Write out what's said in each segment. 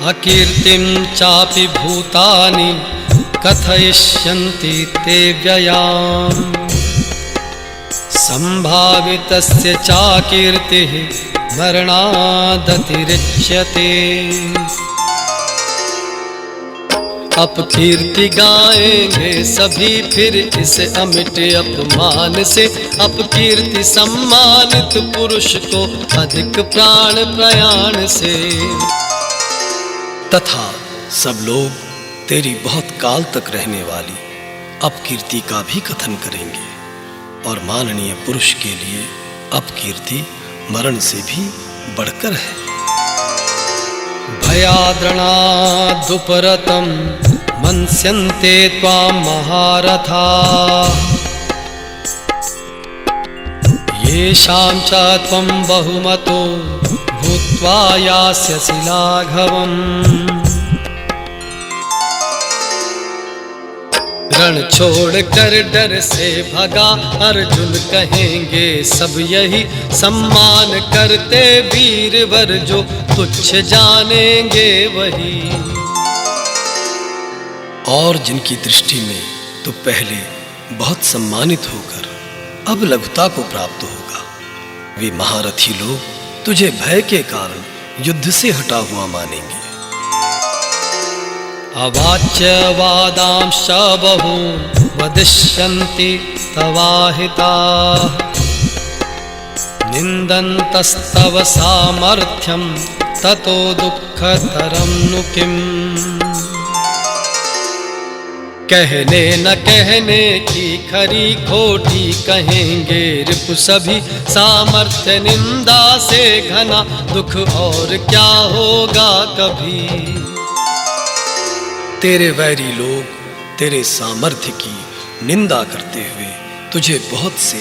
अकीर्तिं चापि भूतानि कथयिष्यन्ति ते व्ययाम् संभावितस्य चाकीर्तिः मरणादतिरिच्यते। अपकीर्ति गाएंगे सभी फिर इस अमिट अपमान से। अपकीर्ति सम्मानित पुरुष को अधिक प्राण प्रयाण से। तथा सब लोग तेरी बहुत काल तक रहने वाली अपकीर्ति का भी कथन करेंगे, और माननीय पुरुष के लिए अपकीर्ति मरण से भी बढ़कर है। भयाद्रणादुपरतं मन्स्यन्ते त्वां महारथाः येषां च त्वं बहुमतो भूत्वा यास्यसि लाघवम्। रण छोड़ कर डर से भगा अर्जुन कहेंगे सब यही। सम्मान करते वीरवर जो तुच्छ जानेंगे वही। और जिनकी दृष्टि में तू पहले बहुत सम्मानित होकर अब लघुता को प्राप्त होगा, वे महारथी लोग तुझे भय के कारण युद्ध से हटा हुआ मानेंगे। अवाच्य वादांश्च बहून् वदिष्यन्ति तवाहिताः निन्दन्तस्तव सामर्थ्यं ततो दुःखतरं नु किम्। कहने न कहने की खरी खोटी कहेंगे रिपु सभी। सामर्थ्य निंदा से घना दुख और क्या होगा कभी। तेरे वैरी लोग तेरे सामर्थ्य की निंदा करते हुए तुझे बहुत से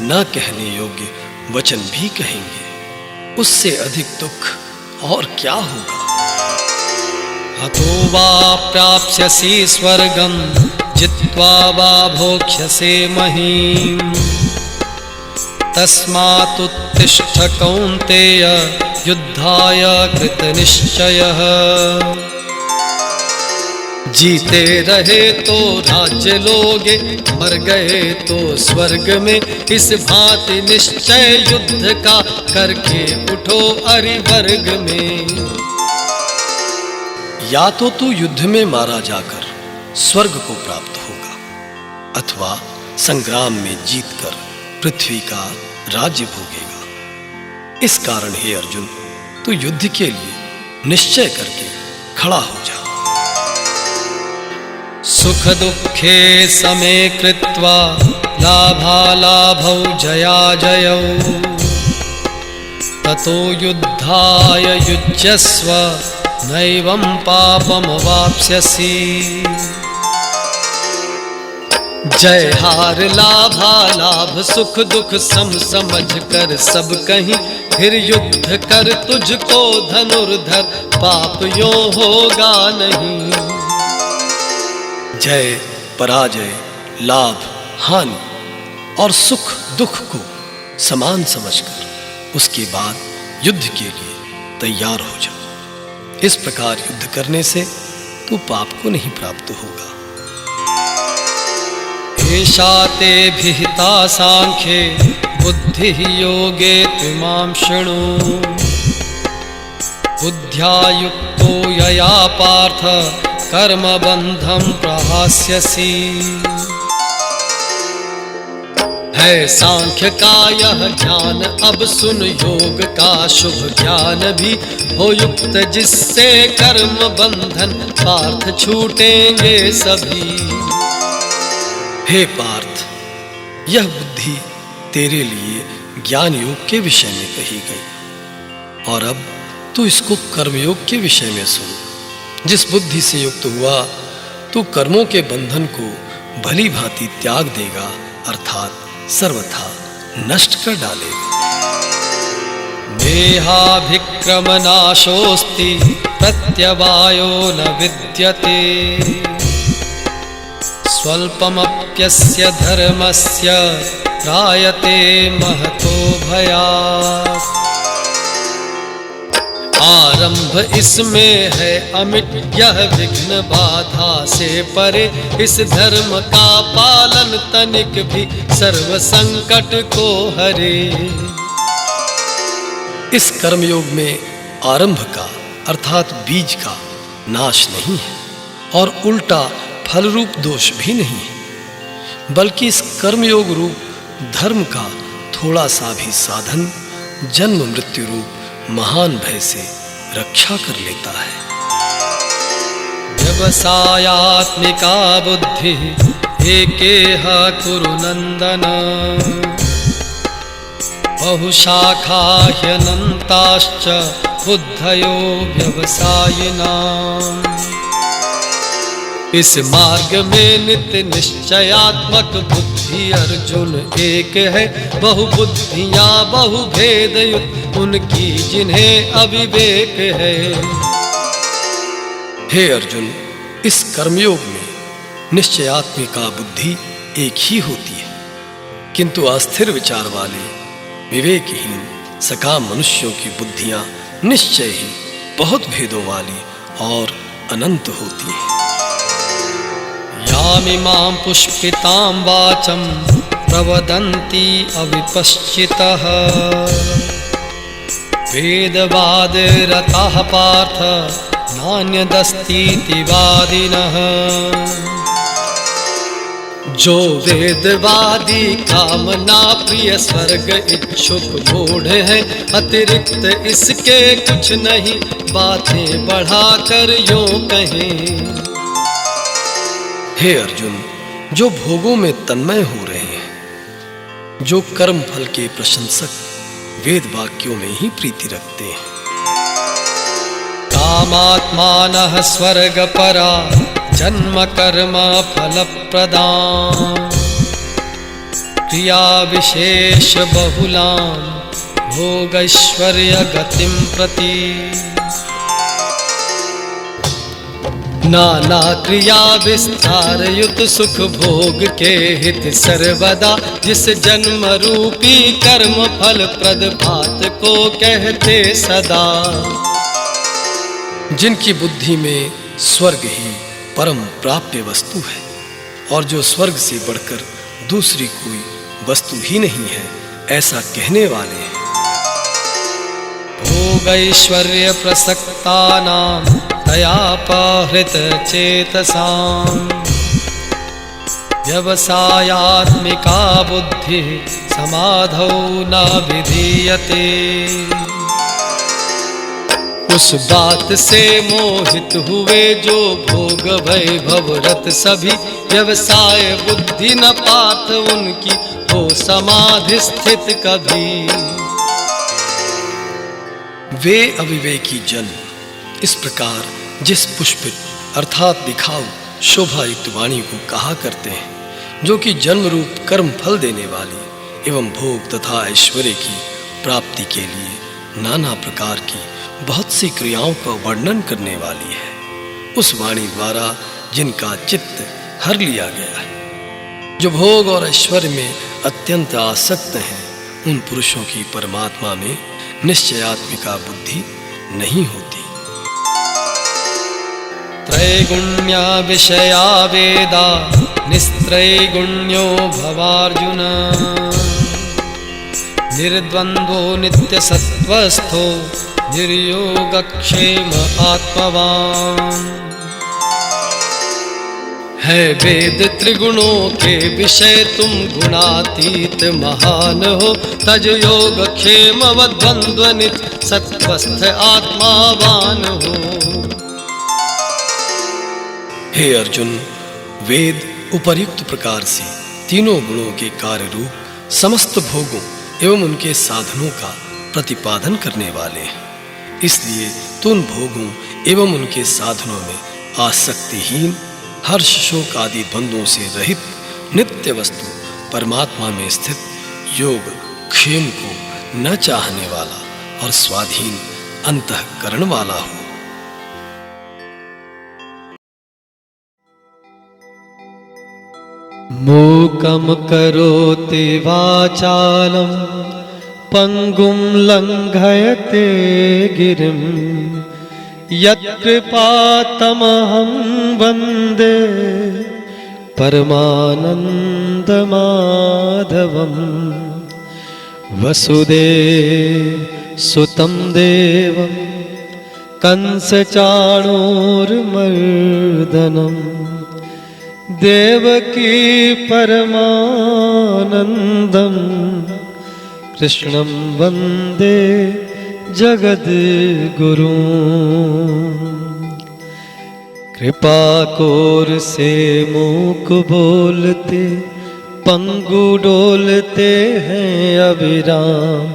न कहने योग्य वचन भी कहेंगे, उससे अधिक दुख और क्या होगा। हतो वा प्राप्स्यसि स्वर्गं जित्वा वा भोक्ष्यसे महीम्। तस्मात्तिष्ठ कौन्तेय युद्धाय कृतनिश्चयः। जीते रहे तो राज्य लोगे, मर गए तो स्वर्ग में। इस भांति निश्चय युद्ध का करके उठो अरिवर्ग में। या तो तू युद्ध में मारा जाकर स्वर्ग को प्राप्त होगा, अथवा संग्राम में जीतकर पृथ्वी का राज्य भोगेगा। इस कारण हे अर्जुन, तू युद्ध के लिए निश्चय करके खड़ा हो जा। सुख दुःखे समे कृत्वा लाभालाभौ जयाजयौ ततो युद्धाय युज्यस्व नैवं पापमवाप्स्यसि। जय हार लाभालाभ सुख दुख सम समझ कर सब कहीं। फिर युद्ध कर तुझको धनुर्धर पाप यो होगा नहीं। जय पराजय लाभ हानि और सुख दुख को समान समझकर उसके बाद युद्ध के लिए तैयार हो जा। इस प्रकार युद्ध करने से तू पाप को नहीं प्राप्त होगा। एषा ते विहिता सांख्ये बुद्धिः योगे त्विमां शृणु। बुद्ध्या युक्तो यया पार्थ कर्मबन्धं प्रहास्यसि। है सांख्य का यह ज्ञान अब सुन, योग का शुभ ज्ञान भी हो युक्त, जिससे कर्म बंधन पार्थ छूटेंगे सभी। हे पार्थ, यह बुद्धि तेरे लिए ज्ञान योग के विषय में कही गई, और अब तू इसको कर्मयोग के विषय में सुन। जिस बुद्धि से युक्त हुआ तू कर्मों के बंधन को भली भांति त्याग देगा, अर्थात सर्वथा नष्ट कर डालेगा। देहाभिक्रमनाशोऽस्ति प्रत्यवायो न विद्यते। स्वल्पमप्यस्य धर्मस्य त्रायते महतो भयात्। आरंभ इसमें है अमिट, यह विघ्न बाधा से परे। इस धर्म का पालन तनिक भी सर्व संकट को हरे। इस कर्मयोग में आरंभ का अर्थात बीज का नाश नहीं है और उल्टा फल रूप दोष भी नहीं है, बल्कि इस कर्मयोग रूप धर्म का थोड़ा सा भी साधन जन्म मृत्यु रूप महान भय से रक्षा कर लेता है। व्यवसायात्मिका बुद्धि एकेह कुरु नंदन, बहुशाखा ह्यनन्ताश्च बुद्धयो व्यवसायिनाम्। इस मार्ग में नित्य निश्चयात्मक बुद्धि अर्जुन एक है। बहु बुद्धियां बहु भेद युक्त उनकी जिन्हें अविवेक है। हे अर्जुन, इस कर्मयोग में निश्चयात्मिका बुद्धि एक ही होती है, किंतु अस्थिर विचार वाले विवेकहीन सकाम मनुष्यों की बुद्धियां निश्चय ही बहुत भेदों वाली और अनंत होती हैं। यामिमां पुष्पितां वाचं प्रवदन्ति अविपश्चितः, वेदवादरताः पार्थ नान्यदस्तीति वादिनः। जो वेदवादी कामना प्रिय स्वर्ग इच्छुक मूढ़ है, अतिरिक्त इसके कुछ नहीं बातें बढ़ाकर यूं कहें। हे अर्जुन, जो भोगों में तन्मय हो रहे हैं, जो कर्म फल के प्रशंसक वेद वाक्यों में ही प्रीति रखते हैं। कामात्मानः स्वर्गपरा जन्म कर्म फल प्रदान, क्रिया विशेष बहुलां भोगैश्वर्य गतिं प्रति। नाना क्रिया विस्तार युत सुख भोग के हित सर्वदा, जिस जन्म रूपी कर्म फल प्रद भात को कहते सदा। जिनकी बुद्धि में स्वर्ग ही परम प्राप्य वस्तु है और जो स्वर्ग से बढ़कर दूसरी कोई वस्तु ही नहीं है, ऐसा कहने वाले हैं। भोगैश्वर्य प्रसक्तानां तयापहृत चेतसां, व्यवसायात्मिका बुद्धि समाधौ न विधीयते। उस बात से मोहित हुए जो भोग वैभव रत सभी, व्यवसाय बुद्धि न पात उनकी हो समाधि स्थित कभी। वे अविवेकी जन इस प्रकार जिस पुष्पित अर्थात दिखाऊ शोभा युक्त वाणी को कहा करते हैं, जो कि जन्म रूप कर्म फल देने वाली एवं भोग तथा ऐश्वर्य की प्राप्ति के लिए नाना प्रकार की बहुत सी क्रियाओं का वर्णन करने वाली है, उस वाणी द्वारा जिनका चित्त हर लिया गया है। जो भोग और ऐश्वर्य में अत्यंत आसक्त हैं, उन पुरुषों की परमात्मा में निश्चयात्मिका बुद्धि नहीं होती। त्रैगुण्या विषया वेदा निस्त्रैगुण्यो भवार्जुन, निर्द्वन्द्वो नित्य सत्वस्थो निर्योगक्षेम आत्मवान्। है वेद त्रिगुणों के विषय तुम गुणातीत महान हो, तज योग क्षेम व द्वंद्व नित्य सत्वस्थ आत्मावान हो। हे अर्जुन, वेद उपर्युक्त प्रकार से तीनों गुणों के कार्य रूप समस्त भोगों एवं उनके साधनों का प्रतिपादन करने वाले हैं। इसलिए तो उन भोगों एवं उनके साधनों में आसक्तिहीन, हर्ष शोक आदि द्वंद्वों से रहित नित्य वस्तु परमात्मा में स्थित योग क्षेम को न चाहने वाला और स्वाधीन अंतःकरण वाला हो। मूकं करोति वाचालं पंगुं लंघयते गिरिं यत्कृपातमहं वन्दे परमानन्दमाधवम् वसुदेवसुतं देवं कंसचाणूरमर्दनं देवकी परमानन्दं कृष्णं वन्दे जगद्गुरुं। कृपा कोर से मूक बोलते पंगु डोलते हैं अविराम,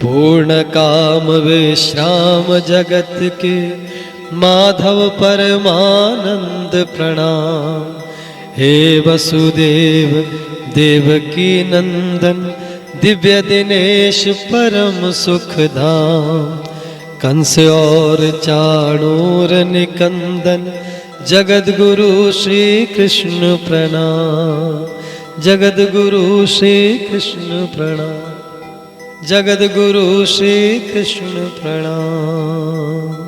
पूर्ण काम विश्राम जगत के माधव परमानंद प्रणाम। हे वसुदेव देवकी नंदन दिव्य दिनेश परम सुखधाम, कंस और चाणूर निकंदन जगद्गुरु श्री कृष्ण प्रणाम। जगद्गुरु श्री कृष्ण प्रणाम। जगद्गुरु श्री कृष्ण प्रणाम।